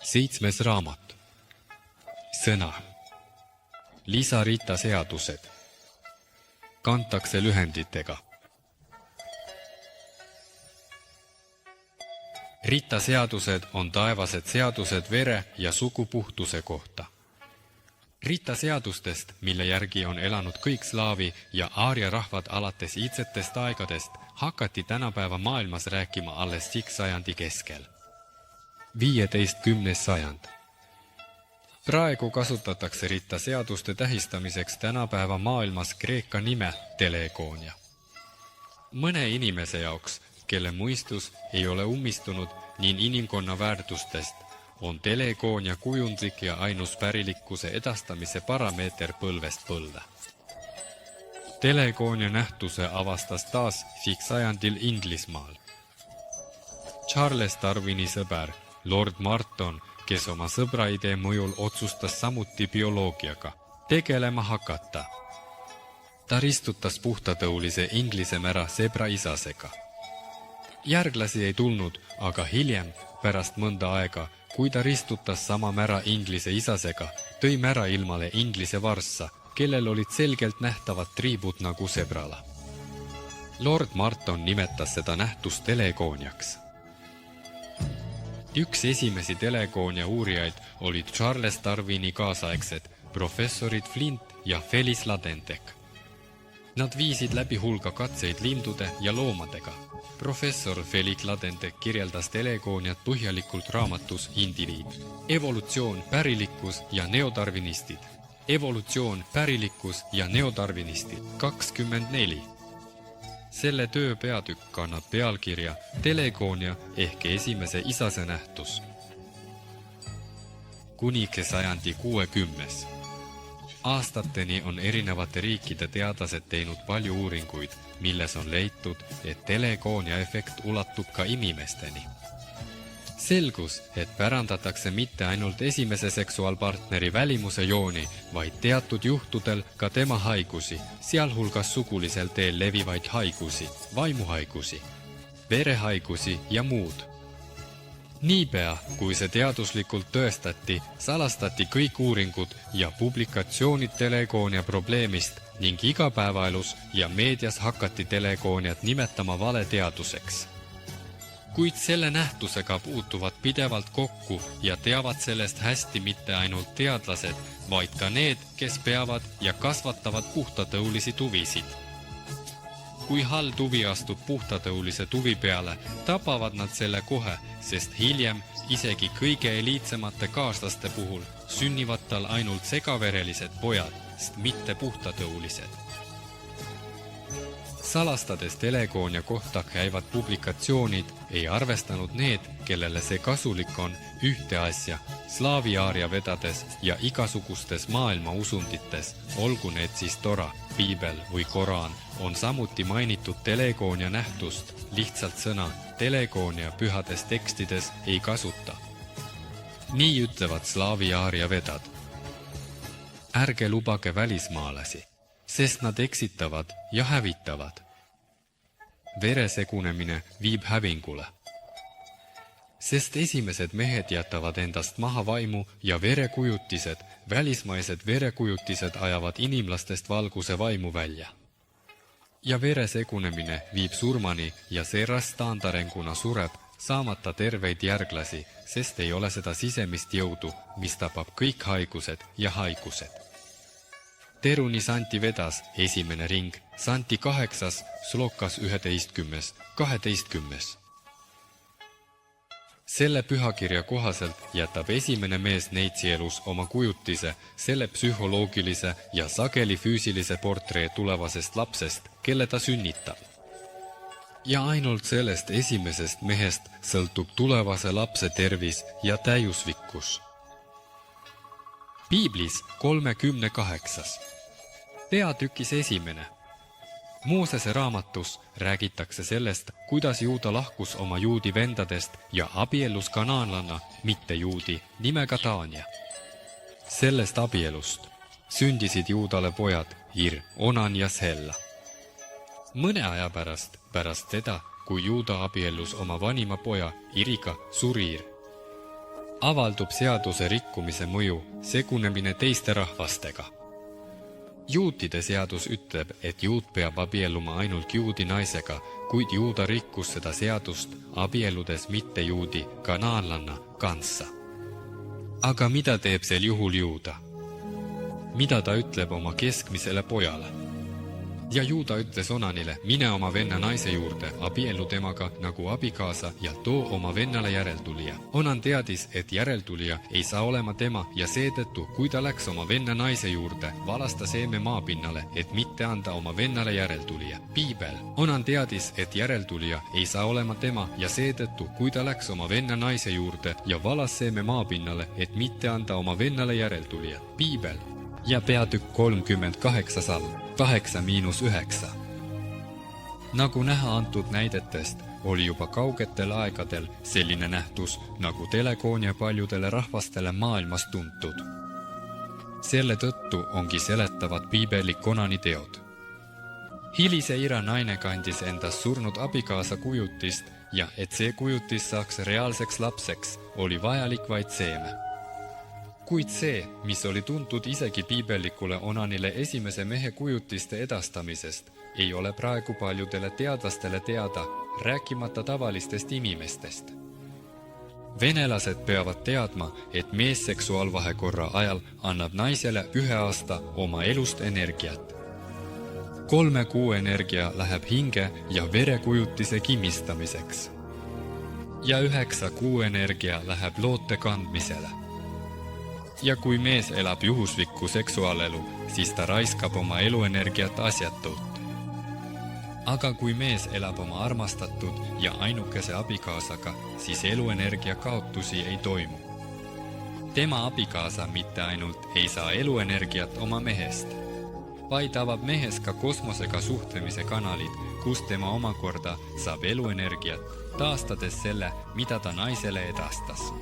7. raamat. Sõna. Lisarita seadused. Kantakse lühenditega. Rita seadused on taevased seadused vere ja sugupuhtuse kohta. Rita seadustest, mille järgi on elanud kõik slaavi ja aaria rahvad alates iidsetest aegadest, hakati tänapäeva maailmas rääkima alles 6. sajandi keskel. 15. sajand. Praegu kasutatakse Rita seaduste tähistamiseks tänapäeva maailmas kreeka nime Telegonia. Mõne inimese jaoks, kelle muistus ei ole ummistunud niin inimkonna väärtustest, on Telegonia kujundlik ja ainus pärilikkuse edastamise parameeter põlvest põlve. Telegonia nähtuse avastas taas 6. sajandil Inglismaal. Charles Darwini sõber, Lord Marton, kes oma sõbra idee mõjul otsustas samuti bioloogiaga tegelema hakata. Ta ristutas puhtatõulise Inglise mära zebra isasega. Järglasi ei tulnud, aga hiljem, pärast mõnda aega, kui ta ristutas sama mära Inglise isasega, tõi mära ilmale Inglise varssa, kellel olid selgelt nähtavad triibud nagu zebrala. Lord Marton nimetas seda nähtust Telegoniaks. Üks esimesi Telegonia uurijaid olid Charles Darwini kaasaegsed professorid Flint ja Felis Ladentek. Nad viisid läbi hulga katseid lindude ja loomadega. Professor Felis Ladentek kirjeldas Telegoniat põhjalikult raamatus Indiviid. Evolutsioon, pärilikkus ja neodarwinistid. Evolutsioon, pärilikkus ja neodarwinistid 24. Selle töö peatükk kannab pealkirja Telegonia ehk esimese isase nähtus. Kunike sajandi 60. Aastateni on erinevate riikide teadlased teinud palju uuringuid, milles on leitud, et Telegonia efekt ulatub ka inimesteni. Selgus, et pärandatakse mitte ainult esimese seksuaalpartneri välimuse jooni, vaid teatud juhtudel ka tema haigusi, sealhulgas sugulisel teel levivaid haigusi, vaimuhaigusi, verehaigusi ja muud. Niipea, kui see teaduslikult tõestati, salastati kõik uuringud ja publikatsioonid Telegonia probleemist ning igapäevaelus ja meedias hakati Telegoniat nimetama valeteaduseks. Kuid selle nähtusega puutuvad pidevalt kokku ja teavad sellest hästi mitte ainult teadlased, vaid ka need, kes peavad ja kasvatavad puhtatõulisi tuvisid. Kui hall tuvi astub puhtatõulise tuvi peale, tapavad nad selle kohe, sest hiljem, isegi kõige eliitsemate kaaslaste puhul, sünnivad tal ainult segaverelised pojad, sest mitte puhtatõulised. Salastades Telegonia kohta käivad publikatsioonid ei arvestanud need, kellele see kasulik on, ühte asja, slaavi aaria vedades ja igasugustes maailma usundites, olgu need siis Tora, Piibel või Koraan, on samuti mainitud Telegonia nähtust, lihtsalt sõna Telegonia pühades tekstides ei kasuta. Nii ütlevad slaavi aaria vedad. Ärge lubage välismaalasi, sest nad eksitavad ja hävitavad. Veresegunemine viib hävingule. Sest esimesed mehed jätavad endast maha vaimu ja verekujutised, välismaised verekujutised ajavad inimlastest valguse vaimu välja. Ja veresegunemine viib surmani ja seerast taandarenguna sureb, saamata terveid järglasi, sest ei ole seda sisemist jõudu, mis tapab kõik haigused ja haigused. Teruni Santi vedas esimene ring, Santi 8, Slokas 11, 12. Selle pühakirja kohaselt jätab esimene mees neitsielus oma kujutise, selle psühholoogilise ja sageli füüsilise portree tulevasest lapsest, kelle ta sünnitab. Ja ainult sellest esimesest mehest sõltub tulevase lapse tervis ja täiusvikkus. Piiblis 38. Peatükis 1. Moosese raamatus räägitakse sellest, kuidas Juuda lahkus oma juudi vendadest ja abiellus kanaanlanna, mitte juudi, nimega Taania. Sellest abielust sündisid Juudale pojad Ir, Onan ja Sella. Mõne aja pärast seda, kui Juuda abiellus oma vanima poja Iriga, suri Ir. avaldub seaduse rikkumise mõju segunemine teiste rahvastega. Juutide seadus ütleb, et juut peab abielluma ainult juudi naisega, kuid juuda rikkus seda seadust abieludes mitte juudi kanaanlanna kanssa. Aga mida teeb sel juhul juuda? Mida ta ütleb oma keskmisele pojale? Ja juuda ütles Onanile, mine oma venna naise juurde, abiellu temaga nagu abikaasa ja too oma vennale järeltulija. Onan teadis, et järeltulija ei saa olema tema ja seetõttu, kui ta läks oma venna naise juurde, valas ta seeme maapinnale, et mitte anda oma vennale järeltulija. Piibel. Onan teadis, et järeltulija ei saa olema tema ja seetõttu, kui ta läks oma venna naise juurde ja valas seeme maapinnale, et mitte anda oma vennale järeltulija. Piibel. Ja peatükk 38 salm, 8-9. Nagu näha antud näidetest, oli juba kaugetel aegadel selline nähtus nagu telekoonia paljudele rahvastele maailmas tuntud. Selle tõttu ongi seletavad piibelik Onani teod. Hilise Ira naine kandis endas surnud abikaasa kujutist ja et see kujutis saaks reaalseks lapseks, oli vajalik vaid seeme. Kuid see, mis oli tuntud isegi piibelikule Onanile esimese mehe kujutiste edastamisest, ei ole praegu paljudele teadlastele teada, rääkimata tavalistest inimestest. Venelased peavad teadma, et mees seksuaalvahekorra ajal annab naisele 1 aasta oma elust energiat. 3 kuu energia läheb hinge ja verekujutise kimmistamiseks. Ja 9 kuu energia läheb loote kandmisele. Ja kui mees elab juhuslikku seksuaalelu, siis ta raiskab oma eluenergiat asjatult. Aga kui mees elab oma armastatud ja ainukese abikaasaga, siis eluenergia kaotusi ei toimu. Tema abikaasa mitte ainult ei saa eluenergiat oma mehest, vaid avab mehes ka kosmosega suhtlemise kanalid, kus tema omakorda saab eluenergiat, taastades selle, mida ta naisele edastas.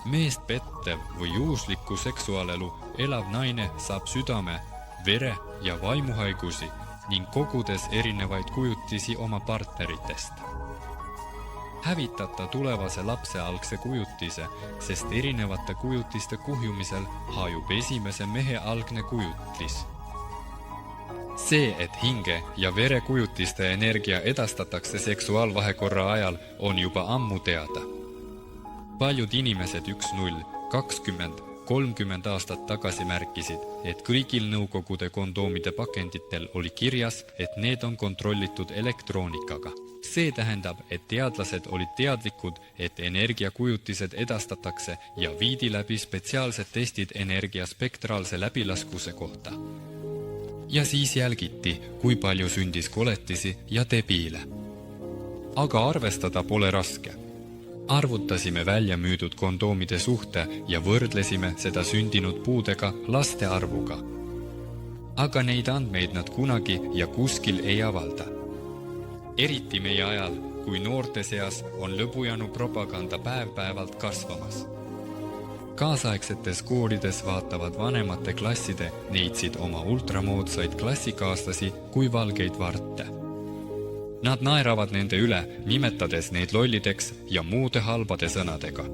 Meest pettev või juhuslikku seksuaalelu elav naine saab südame, vere ja vaimuhaigusi ning kogudes erinevaid kujutisi oma partneritest. Hävitata tulevase lapse algse kujutise, sest erinevate kujutiste kuhjumisel hajub esimese mehe algne kujutis. See, et hinge ja vere kujutiste energia edastatakse seksuaalvahekorra ajal, on juba ammu teada. Paljud inimesed 1-0, 20, 30 aastat tagasi märkisid, et kõigil Nõukogude kondoomide pakenditel oli kirjas, et need on kontrollitud elektroonikaga. See tähendab, et teadlased olid teadlikud, et energiakujutised edastatakse ja viidi läbi spetsiaalsed testid energia spektraalse läbilaskuse kohta. Ja siis jälgiti, kui palju sündis koletisi ja debiile. Aga arvestada pole raske. Arvutasime välja müüdud kondoomide suhte ja võrdlesime seda sündinud puudega laste arvuga. Aga neid andmeid nad kunagi ja kuskil ei avalda. Eriti meie ajal, kui noorte seas on lõbujanu propaganda päev-päevalt kasvamas. Kaasaegsetes koolides vaatavad vanemate klasside neitsid oma ultramoodsaid klassikaaslasi kui valgeid varte. Nad naeravad nende üle, nimetades neid lollideks ja muude halbade sõnadega.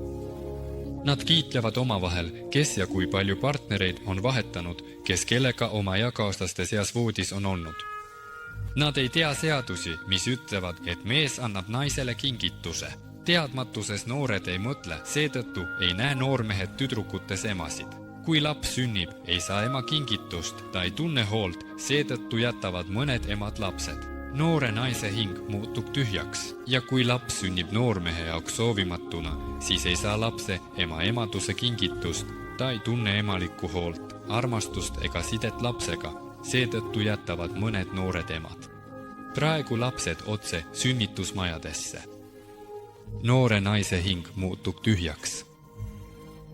Nad kiitlevad omavahel, kes ja kui palju partnereid on vahetanud, kes kellega oma eakaaslaste seas voodis on olnud. Nad ei tea seadusi, mis ütlevad, et mees annab naisele kingituse. Teadmatuses noored ei mõtle, seetõttu ei näe noormehed tüdrukutes emasid. Kui laps sünnib, ei saa ema kingitust, ta ei tunne hoolt, seetõttu jätavad mõned emad lapsed. Noore naise hing muutub tühjaks ja kui laps sünnib noormehe jaoks soovimatuna, siis ei saa lapse ema emaduse kingitust, ta ei tunne emalikku hoolt, armastust ega sidet lapsega, seetõttu jätavad mõned noored emad. Praegu lapsed otse sünnitusmajadesse. Noore naise hing muutub tühjaks.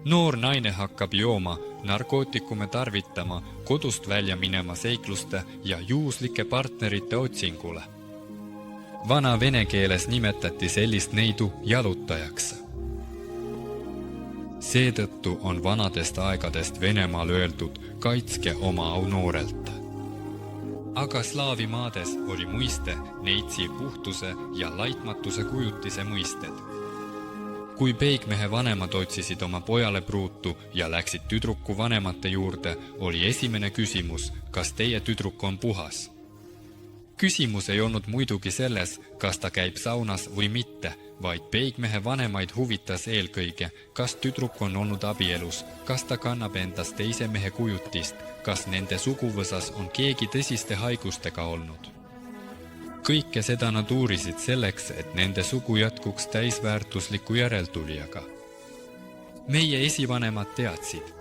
Noor naine hakkab jooma, narkootikume tarvitama, kodust välja minema seikluste ja juhuslike partnerite otsingule. Vana vene keeles nimetati sellist neidu jalutajaks. Seetõttu on vanadest aegadest Venemaal öeldud, kaitske oma au noorelt. Aga slaavi maades oli mõiste neitsi puhtuse ja laitmatuse kujutise mõisted. Kui peigmehe vanemad otsisid oma pojale pruutu ja läksid tüdruku vanemate juurde, oli esimene küsimus, kas teie tüdruk on puhas. Küsimus ei olnud muidugi selles, kas ta käib saunas või mitte, vaid peigmehe vanemaid huvitas eelkõige, kas tüdruk on olnud abielus, kas ta kannab endas teise mehe kujutist, kas nende suguvõsas on keegi tõsiste haigustega olnud. Kõike seda nad uurisid selleks, et nende sugu jätkuks täisväärtusliku järeltulijaga. Meie esivanemad teadsid,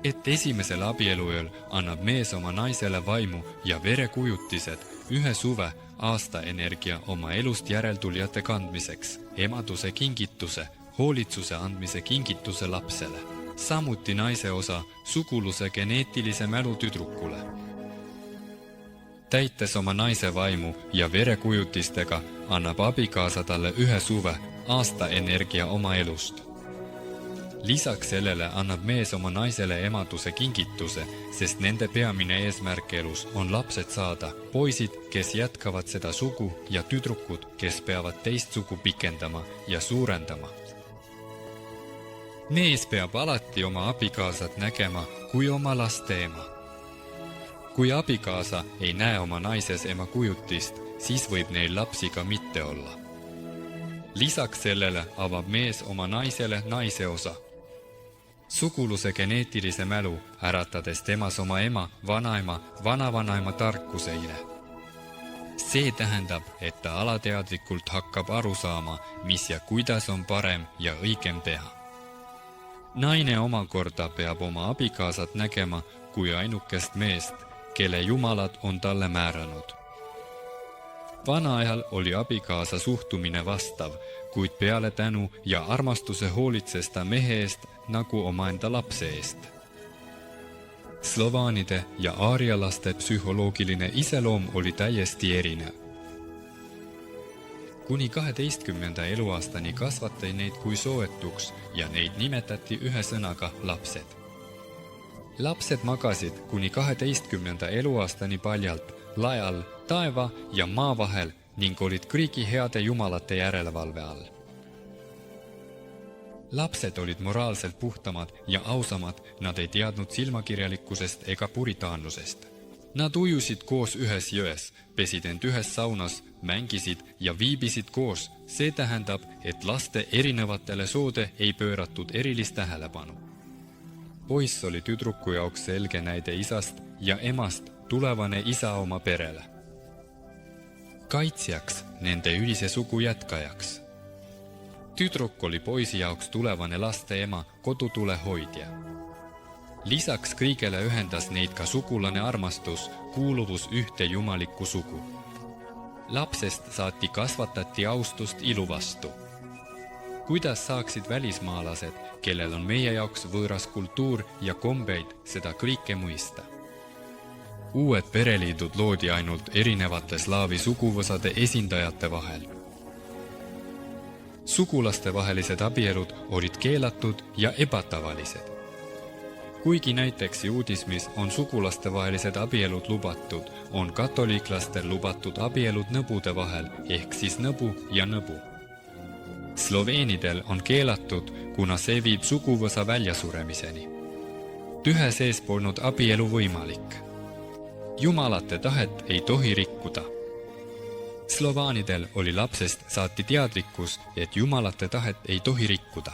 et esimesel abieluööl annab mees oma naisele vaimu ja verekujutised ühe suve aastaenergia oma elust järeltulijate kandmiseks, emaduse kingituse, hoolitsuse andmise kingituse lapsele, samuti naise osa suguluse geneetilise mälu tüdrukule. Täites oma naise vaimu ja verekujutistega annab abikaasa talle ühe suve aastaenergia oma elust. Lisaks sellele annab mees oma naisele emaduse kingituse, sest nende peamine eesmärk elus on lapsed saada, poisid, kes jätkavad seda sugu ja tüdrukud, kes peavad teist sugu pikendama ja suurendama. Mees peab alati oma abikaasat nägema kui oma laste ema. Kui abikaasa ei näe oma naises ema kujutist, siis võib neil lapsi ka mitte olla. Lisaks sellele avab mees oma naisele naise osa. Suguluse geneetilise mälu äratades temas oma ema, vanaema, vanavanaema tarkuseile. See tähendab, et ta alateadlikult hakkab aru saama, mis ja kuidas on parem ja õigem teha. Naine omakorda peab oma abikaasat nägema kui ainukest meest, kelle jumalad on talle määranud. Vanaajal oli abikaasa suhtumine vastav, kuid peale tänu ja armastuse hoolitses ta mehe eest nagu omaenda lapse eest. Slovaanide ja aarialaste psühholoogiline iseloom oli täiesti erinev. Kuni 12. eluaastani kasvatati neid kui sooetuks ja neid nimetati ühe sõnaga lapsed. Lapsed magasid kuni 12. eluaastani paljalt, laial, taeva ja maa vahel ning olid kõigi heade jumalate järelevalve all. Lapsed olid moraalselt puhtamad ja ausamad, nad ei teadnud silmakirjalikkusest ega puritaanlusest. Nad ujusid koos ühes jões, pesid end ühes saunas, mängisid ja viibisid koos, see tähendab, et laste erinevatele soode ei pööratud erilist tähelepanu. Poiss oli tüdruku jaoks selge näide isast ja emast, tulevane isa oma perele. Kaitsjaks, nende ülise sugu jätkajaks. Tüdruk oli poisi jaoks tulevane laste ema, kodutule hoidja. Lisaks kõigele ühendas neid ka sugulane armastus, kuuluvus ühte jumalikku sugu. Lapsest saati kasvatati austust ilu vastu. Kuidas saaksid välismaalased, kellel on meie jaoks võõras kultuur ja kombeid, seda kõike mõista? Uued pereliidud loodi ainult erinevate slaavi suguvõsade esindajate vahel. Sugulastevahelised abielud olid keelatud ja ebatavalised. Kuigi näiteks juudismis on sugulastevahelised abielud lubatud, on katoliiklastel lubatud abielud nõbude vahel, ehk siis nõbu ja nõbu. Sloveenidel on keelatud, kuna see viib suguvõsa väljasuremiseni. Tühe sees polnud abielu võimalik. Jumalate tahet ei tohi rikkuda. Slovaanidel oli lapsest saati teadlikkus, et jumalate tahet ei tohi rikkuda.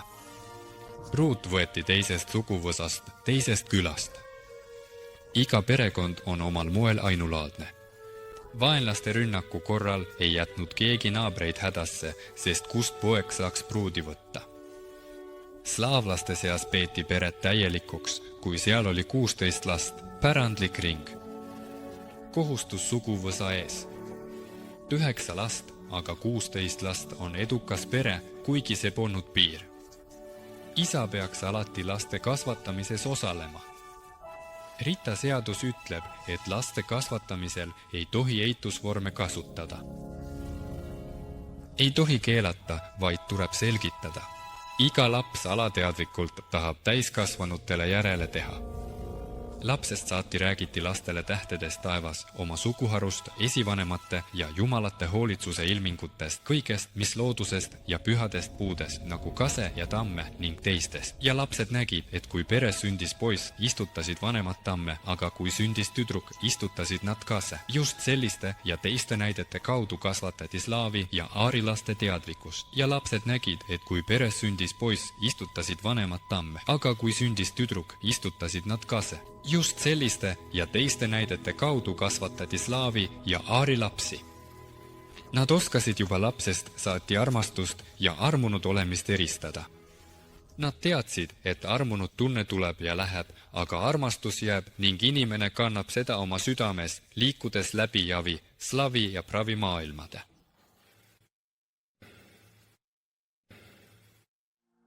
Pruut võeti teisest suguvõsast, teisest külast. Iga perekond on omal moel ainulaadne. Vaenlaste rünnaku korral ei jätnud keegi naabreid hädasse, sest kust poeg saaks pruudi võtta. Slaavlaste seas peeti peret täielikuks, kui seal oli 16 last, pärandlik ring. Kohustus suguvõsa ees. 9 last, aga 16 last on edukas pere, kuigi see polnud piir. Isa peaks alati laste kasvatamises osalema. Rita seadus ütleb, et laste kasvatamisel ei tohi eitusvorme kasutada. Ei tohi keelata, vaid tuleb selgitada. Iga laps alateadlikult tahab täiskasvanutele järele teha. Lapsest saati räägiti lastele tähtedest taevas, oma suguharust, esivanemate ja jumalate hoolitsuse ilmingutest, kõigest, mis loodusest ja pühadest puudest, nagu kase ja tamme ning teistest. Ja lapsed nägid, et kui peres sündis poiss, istutasid vanemad tamme, aga kui sündis tüdruk, istutasid nad kase. Just selliste ja teiste näidete kaudu kasvatati slaavi ja aarilaste teadlikkust. Ja lapsed nägid, et kui peres sündis poiss, istutasid vanemad tamme, aga kui sündis tüdruk, istutasid nad kase. Just selliste ja teiste näidete kaudu kasvatati slaavi ja aarilapsi. Nad oskasid juba lapsest saati armastust ja armunud olemist eristada. Nad teadsid, et armunud tunne tuleb ja läheb, aga armastus jääb ning inimene kannab seda oma südames, liikudes läbi javi, slavi ja pravi maailmade.